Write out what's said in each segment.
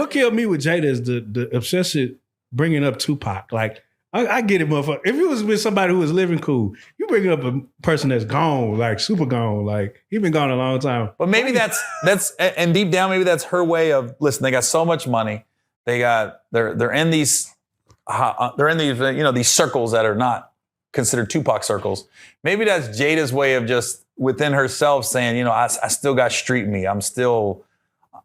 what killed me with Jada is the obsessive bringing up Tupac. Like, I get it, motherfucker. If you was with somebody who was living cool, you bring up a person that's gone, like super gone, like he been gone a long time. But maybe that's and deep down, maybe that's her way of listen. They got so much money. They're in these these circles that are not considered Tupac circles. Maybe that's Jada's way of just within herself saying, I still got street me. I'm still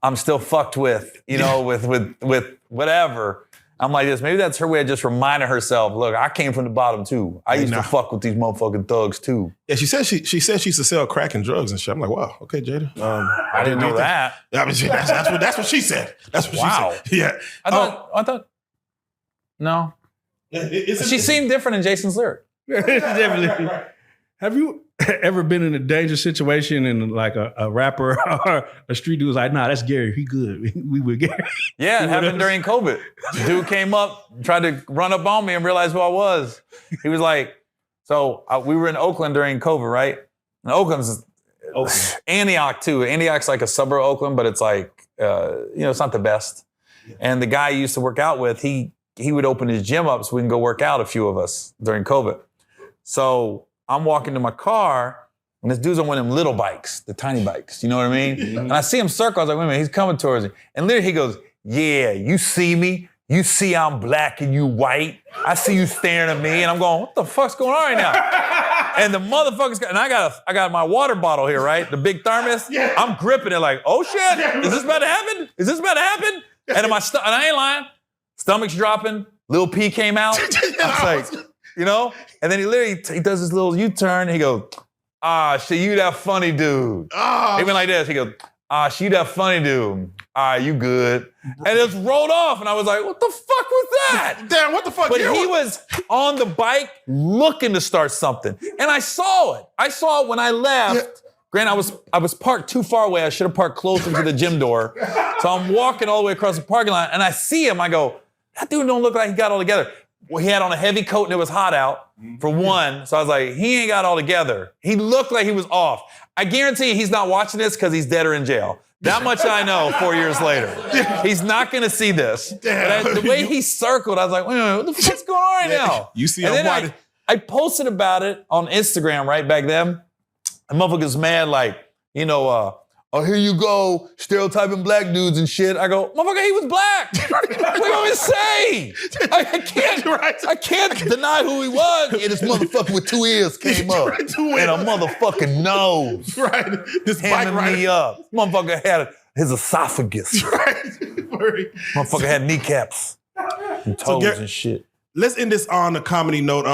fucked with, with whatever. I'm like this. Maybe that's her way of just reminding herself, look, I came from the bottom too. I used to fuck with these motherfucking thugs too. Yeah, she said she used to sell crack and drugs and shit. I'm like, wow, okay, Jada. I didn't know that. I mean, that's what she said. That's what she said. Yeah. I thought. No. She seemed different in Jason's lyric. Definitely. Right. Have you ever been in a dangerous situation and like a rapper or a street dude was like, nah, that's Gary. He good. We with Gary. Yeah, it happened during COVID. Dude came up, tried to run up on me and realized who I was. He was like, we were in Oakland during COVID, right? And Oakland's Antioch too. Antioch's like a suburb of Oakland, but it's like, it's not the best. Yeah. And the guy I used to work out with, he would open his gym up so we can go work out, a few of us, during COVID. So I'm walking to my car, and this dude's on one of them little bikes, the tiny bikes, you know what I mean? Mm-hmm. And I see him circle, I was like, wait a minute, he's coming towards me. And literally he goes, yeah, you see me? You see I'm black and you white? I see you staring at me, and I'm going, what the fuck's going on right now? And the motherfucker's and I got my water bottle here, right? The big thermos. Yeah. I'm gripping it like, oh shit, is this about to happen? Is this about to happen? And and I ain't lying, stomach's dropping, Lil P came out. I was like, and then he does this little U-turn. He goes, shit, you that funny dude. He went like this. He goes, shit, you that funny dude. You good. And it just rolled off. And I was like, what the fuck was that? Damn, what the fuck? But he was on the bike looking to start something. And I saw it. I saw it when I left. Yeah. Granted, I was parked too far away. I should have parked closer to the gym door. So I'm walking all the way across the parking lot. And I see him. I go, that dude don't look like he got all together. Well, he had on a heavy coat and it was hot out, for one. So I was like, he ain't got all together. He looked like he was off. I guarantee he's not watching this because he's dead or in jail. That much I know 4 years later. He's not going to see this. But the way he circled, I was like, wait a minute, what the fuck's going on right now? You see, and then I posted about it on Instagram right back then. And motherfuckers mad like, here you go, stereotyping black dudes and shit. I go, motherfucker, he was black. What do you want me to say? I can't deny who he was. Yeah, this motherfucker with 2 ears came up and a motherfucking nose. Right. This bike me up. This motherfucker had his esophagus. Right. Motherfucker had kneecaps and toes and shit. Let's end this on a comedy note.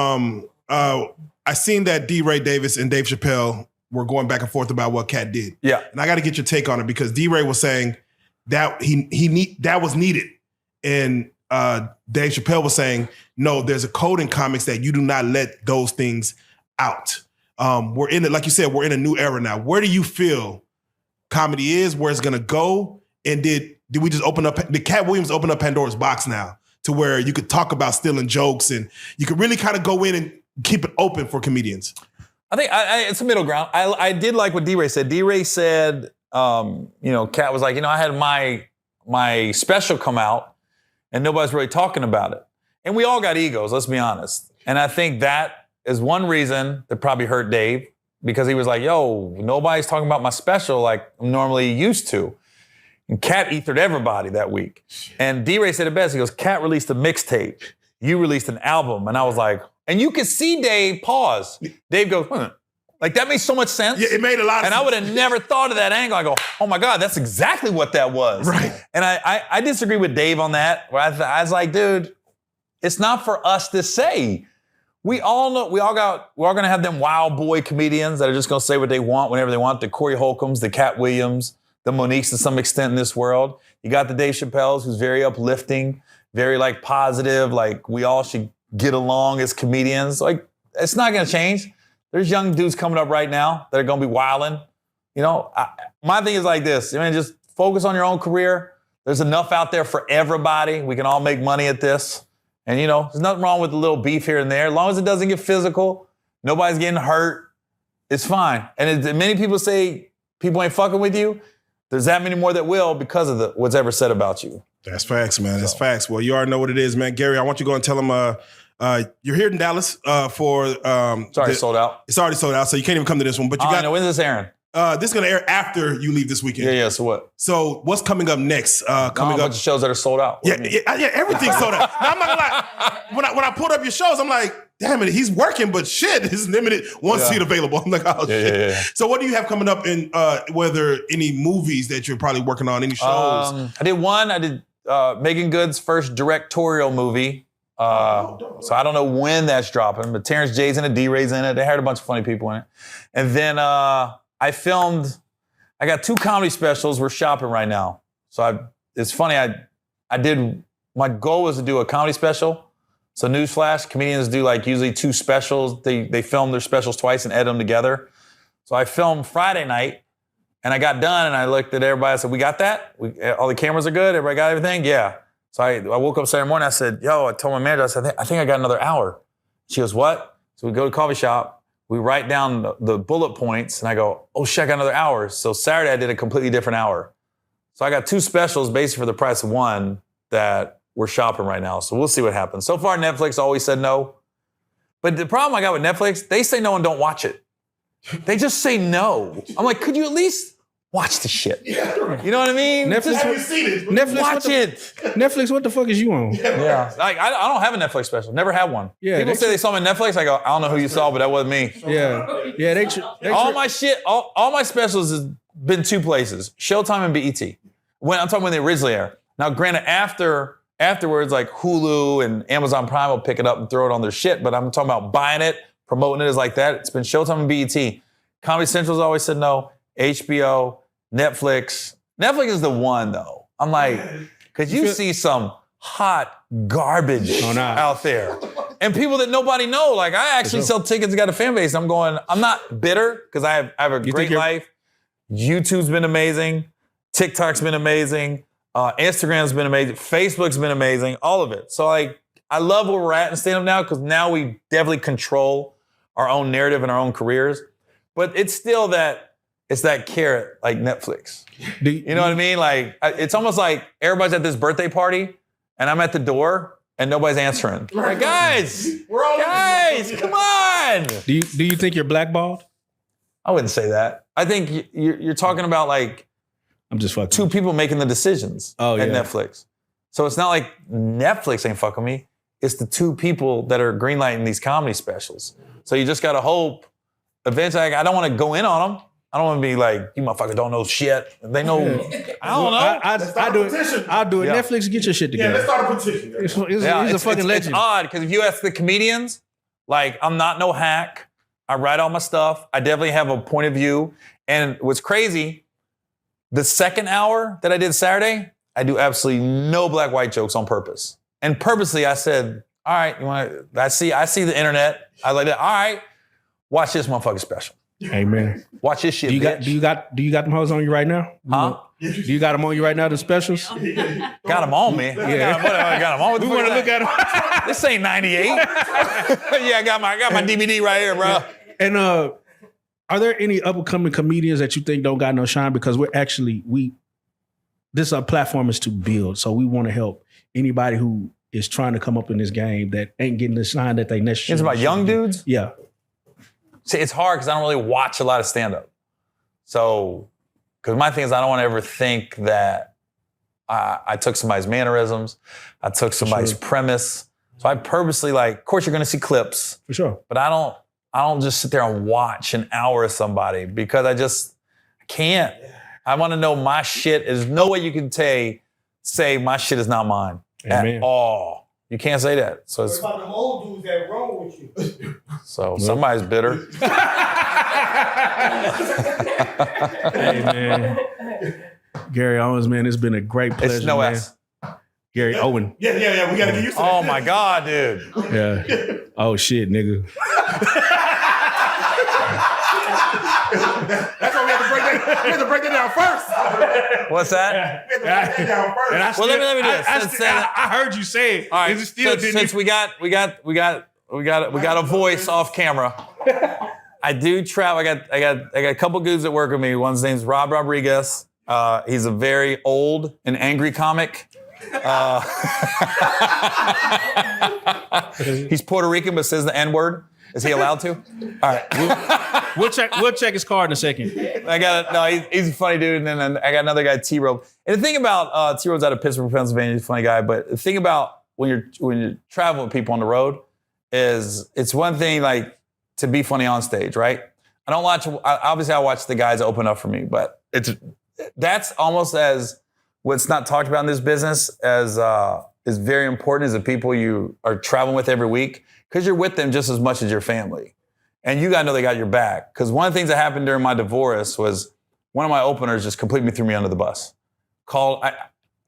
I seen that D. Ray Davis and Dave Chappelle were going back and forth about what Cat did. Yeah. And I got to get your take on it because D. Ray was saying that that was needed. And Dave Chappelle was saying, no, there's a code in comics that you do not let those things out. We're in it, like you said, we're in a new era now. Where do you feel comedy is, where it's going to go? And did we just did Cat Williams open up Pandora's box now to where you could talk about stealing jokes and you could really kind of go in and keep it open for comedians? I think it's a middle ground. I did like what D-Ray said. D-Ray said, Cat was like, I had my special come out and nobody's really talking about it. And we all got egos, let's be honest. And I think that is one reason that probably hurt Dave because he was like, yo, nobody's talking about my special like I'm normally used to. And Cat ethered everybody that week. And D-Ray said it best. He goes, Cat released a mixtape. You released an album. And I was like, and you could see Dave pause. Dave goes, like that makes so much sense. Yeah, it made a lot of sense. And I would have never thought of that angle. I go, oh my God, that's exactly what that was. Right. And I disagree with Dave on that. Where I was like, dude, it's not for us to say. We all know, we're all gonna have them wild boy comedians that are just gonna say what they want whenever they want. The Corey Holcombs, the Cat Williams, the Moniques to some extent in this world. You got the Dave Chappelle's who's very uplifting, very like positive, like we all should get along as comedians. Like, it's not gonna change. There's young dudes coming up right now that are gonna be wilding. My thing is like this, just focus on your own career. There's enough out there for everybody. We can all make money at this. And there's nothing wrong with a little beef here and there. As long as it doesn't get physical, nobody's getting hurt, it's fine. And many people say people ain't fucking with you. there's that many more that will because of what's ever said about you. That's facts, man. That's facts. Well, you already know what it is, man. Gary, I want you to go and tell them you're here in Dallas for It's already sold out. It's already sold out, so you can't even come to this one. But you No, when's this airing? This is gonna air after you leave this weekend. Yeah. So what? So what's coming up next? A bunch of shows that are sold out. Yeah, everything's sold out. Now, I'm not gonna lie. When I pulled up your shows, I'm like, damn it, he's working, but shit, it's limited. One seat available. I'm like, oh shit. Yeah. So what do you have coming up in whether any movies that you're probably working on, any shows? I did Megan Good's first directorial movie. So I don't know when that's dropping, but Terrence J's in it, D-Ray's in it. They hired a bunch of funny people in it. And then I got 2 comedy specials we're shopping right now. So it's funny, my goal was to do a comedy special. So newsflash, comedians do like usually 2 specials. They film their specials twice and edit them together. So I filmed Friday night and I got done and I looked at everybody. I said, we got that? All the cameras are good? Everybody got everything? Yeah. So I woke up Saturday morning. I said, I told my manager, I said, I think I got another hour. She goes, what? So we go to the coffee shop. We write down the bullet points and I go, oh shit, I got another hour. So Saturday I did a completely different hour. So I got 2 specials basically for the price of one that we're shopping right now. So we'll see what happens. So far Netflix always said no. But the problem I got with Netflix, they say no and don't watch it. They just say no. I'm like, could you at least watch the shit? Yeah. You know what I mean? Netflix, Have you seen it? Netflix, watch it. Netflix, what the fuck is you on? Yeah. Like, I don't have a Netflix special. Never had one. Yeah, People say they saw me on Netflix. I go, I don't know who you saw, but that wasn't me. Yeah. All my shit, all my specials has been 2 places: Showtime and BET. I'm talking when they originally aired. Now, granted, afterwards, like Hulu and Amazon Prime will pick it up and throw it on their shit. But I'm talking about buying it, promoting it is like that. It's been Showtime and BET. Comedy Central's always said no. HBO, Netflix. Netflix is the one though. I'm like, because you see some hot garbage out there. And people that nobody know. Like I actually sell tickets and got a fan base. I'm going, I'm not bitter because I have a great life. YouTube's been amazing. TikTok's been amazing. Instagram's been amazing. Facebook's been amazing. All of it. So like, I love where we're at in stand-up now because now we definitely control our own narrative and our own careers. But it's still it's that carrot like Netflix. You know what I mean? Like it's almost like everybody's at this birthday party and I'm at the door and nobody's answering. Like, guys, come on. Do you think you're blackballed? I wouldn't say that. I think you're talking about like I'm just fucking 2 people making the decisions at Netflix. So it's not like Netflix ain't fucking me. It's the 2 people that are greenlighting these comedy specials. So you just gotta hope. Eventually, I don't want to go in on them. I don't want to be like, you motherfuckers don't know shit. They know. I don't know. I'll do it. I'll do it. Yeah. Netflix, get your shit together. Yeah, let's start a petition. He's a fucking legend. It's odd because if you ask the comedians, like I'm not no hack. I write all my stuff. I definitely have a point of view. And what's crazy, the second hour that I did Saturday, I do absolutely no black-white jokes on purpose. And purposely, I said, all right, you want to? I see the internet. I like that. All right, watch this motherfucking special. Hey man, watch this shit. Do you got them hoes on you right now? Huh? Do you got them on you right now? The specials? Got them on me. Yeah, I got them on. We want to look at them. This ain't 98. Yeah, I got my DVD right here, bro. And are there any up-and-coming comedians that you think don't got no shine? Because this our platform is to build, so we want to help anybody who is trying to come up in this game that ain't getting the shine that they necessarily. It's about young dudes? Yeah. See, it's hard because I don't really watch a lot of stand-up. So, because my thing is I don't want to ever think that I took somebody's mannerisms, I took somebody's premise. So I purposely of course you're going to see clips. For sure. But I don't just sit there and watch an hour of somebody because I can't. I want to know my shit. There's no way you can say my shit is not mine at all. You can't say that. So it's about the old dudes that wrong with you. So somebody's bitter. Hey man, Gary Owens, man, it's been a great pleasure. It's no man. S. Gary Owen. Yeah. We gotta get used to that. Oh my God, dude. Yeah. Oh shit, nigga. That's why we have to break that down first. What's that? We have to break that down first. And I still, Well, let me do this. I heard you say it. All right. Is it still Since we got a voice off camera. I do travel. I got a couple dudes that work with me. One's name's Rob Rodriguez. He's a very old and angry comic. He's Puerto Rican but says the N-word. Is he allowed to? All right. We'll check his card in a second. He's a funny dude. And then I got another guy, T-Robe. And the thing about T-Robe's out of Pittsburgh, Pennsylvania, he's a funny guy. But the thing about when you're traveling with people on the road is it's one thing like to be funny on stage, right? I watch the guys open up for me, but that's almost as what's not talked about in this business as is very important is the people you are traveling with every week because you're with them just as much as your family. And you got to know they got your back. Because one of the things that happened during my divorce was one of my openers just completely threw me under the bus. I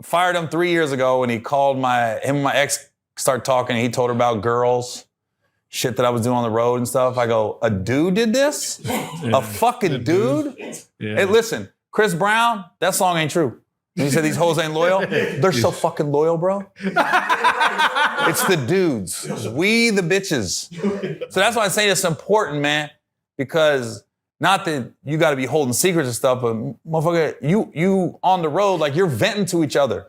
fired him 3 years ago and he called him and my ex started talking and he told her about girls, shit that I was doing on the road and stuff. I go, a dude did this? A fucking dude? Yeah. Hey, listen, Chris Brown, that song ain't true. And he said these hoes ain't loyal. They're so fucking loyal, bro. It's the dudes. We the bitches. So that's why I say it's important, man, because not that you got to be holding secrets and stuff, but motherfucker, you on the road, like you're venting to each other.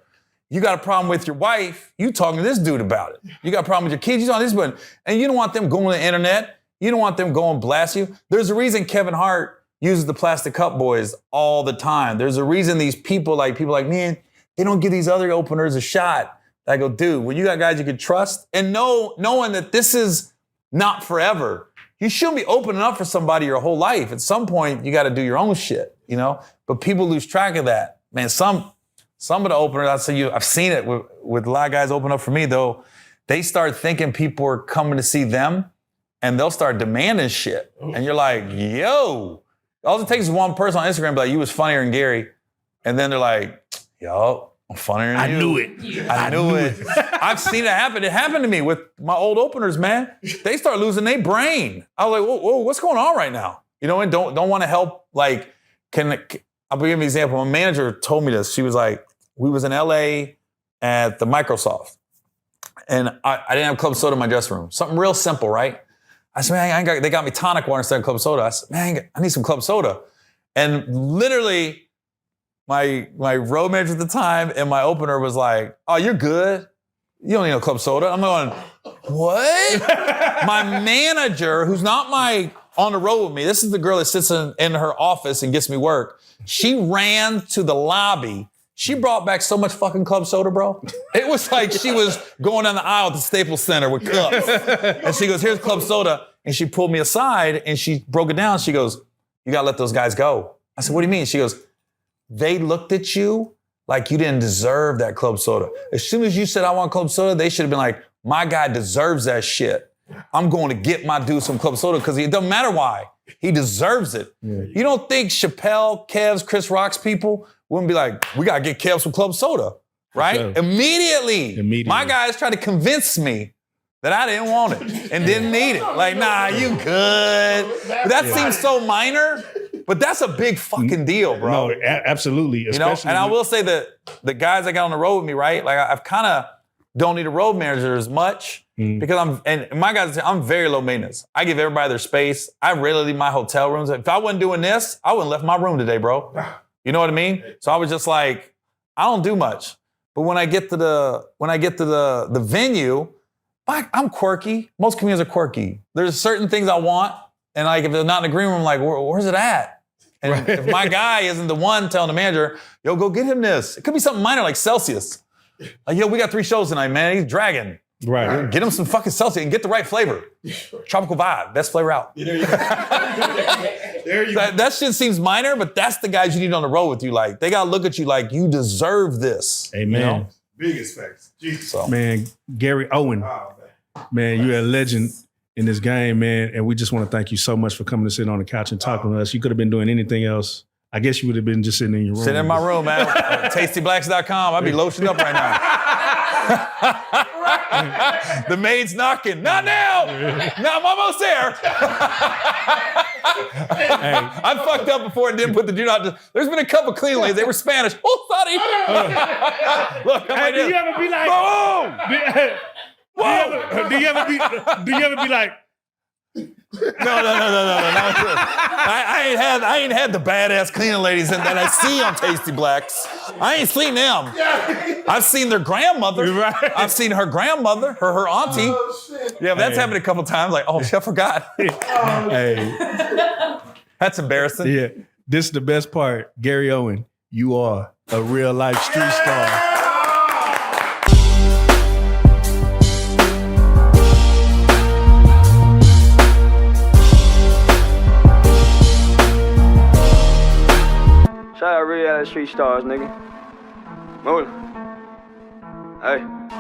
You got a problem with your wife, you talking to this dude about it. You got a problem with your kids, you talking to this one. And you don't want them going to the internet. You don't want them going blast you. There's a reason Kevin Hart uses the Plastic Cup Boys all the time. There's a reason these people like, man, they don't give these other openers a shot. I go, dude, when you got guys you can trust and knowing that this is not forever, you shouldn't be opening up for somebody your whole life. At some point, you got to do your own shit, you know? But people lose track of that. Man, some of the openers, I've seen it with a lot of guys open up for me, though. They start thinking people are coming to see them and they'll start demanding shit. And you're like, yo. All it takes is one person on Instagram be like, you was funnier than Gary. And then they're like, yo, I'm funnier than you. I knew it. I've seen it happen. It happened to me with my old openers, man. They start losing their brain. I was like, whoa, what's going on right now? You know, and don't want to help. Like, I'll give you an example. My manager told me this. She was like, we was in LA at the Microsoft. And I didn't have club soda in my dressing room. Something real simple, right? I said, man, they got me tonic water instead of club soda. I said, man, I need some club soda. And literally, my road manager at the time and my opener was like, oh, you're good. You don't need no club soda. I'm going, what? My manager, who's not on the road with me, this is the girl that sits in her office and gets me work. She ran to the lobby. She brought back so much fucking club soda, bro. It was like she was going down the aisle at the Staples Center with cups. And she goes, here's club soda. And she pulled me aside and she broke it down. She goes, you gotta let those guys go. I said, what do you mean? She goes, they looked at you like you didn't deserve that club soda. As soon as you said, I want club soda, they should have been like, my guy deserves that shit. I'm going to get my dude some club soda because it doesn't matter why. He deserves it. Yeah. You don't think Chappelle, Kev's, Chris Rock's people wouldn't be like, we got to get Kev some club soda, right? Sure. Immediately. My guys tried to convince me that I didn't want it and didn't need it. Like, nah, you good. But that seems so minor, but that's a big fucking deal, bro. No, absolutely. You know, and I will say that the guys that got on the road with me, right? Like, I've kind of don't need a road manager as much because my guys, I'm very low maintenance. I give everybody their space. I rarely leave my hotel rooms. If I wasn't doing this, I wouldn't left my room today, bro. You know what I mean? So I was just like, I don't do much. But when I get to the venue, I'm quirky. Most comedians are quirky. There's certain things I want, and like if they're not in the green room, I'm like, where's it at? And if my guy isn't the one telling the manager, yo, go get him this. It could be something minor like Celsius. Like, yo, we got 3 shows tonight, man. He's dragging. Right. Get him some fucking Celsius and get the right flavor. Tropical vibe, best flavor out. There you go. That shit seems minor, but that's the guys you need on the road with you. Like, they gotta look at you like you deserve this. Amen. You know? Biggest facts. So. Man, Gary Owen. Oh, man, you're a legend in this game, man. And we just want to thank you so much for coming to sit on the couch and talking to us. You could have been doing anything else. I guess you would have been just sitting in your room. Sitting in my room, man. TastyBlacks.com. I'd be lotioned up right now. The maid's knocking. Not now. No, I'm almost there. I fucked up before and didn't put the do not. There's been a couple clean ladies. They were Spanish. Oh, sorry. Look, hey, do you ever be like? Whoa! Do you ever be like? I ain't had the badass cleaning ladies that I see on Tasty Blacks. I ain't seen them. I've seen their grandmother. Right. I've seen her grandmother, her auntie. Yeah, but that's happened a couple times. Like, oh, shit, I forgot. Hey, That's embarrassing. yeah. This is the best part. Gary Owen, you are a real life street star. Shout out Reallyfe street stars, nigga. Moving. Hey.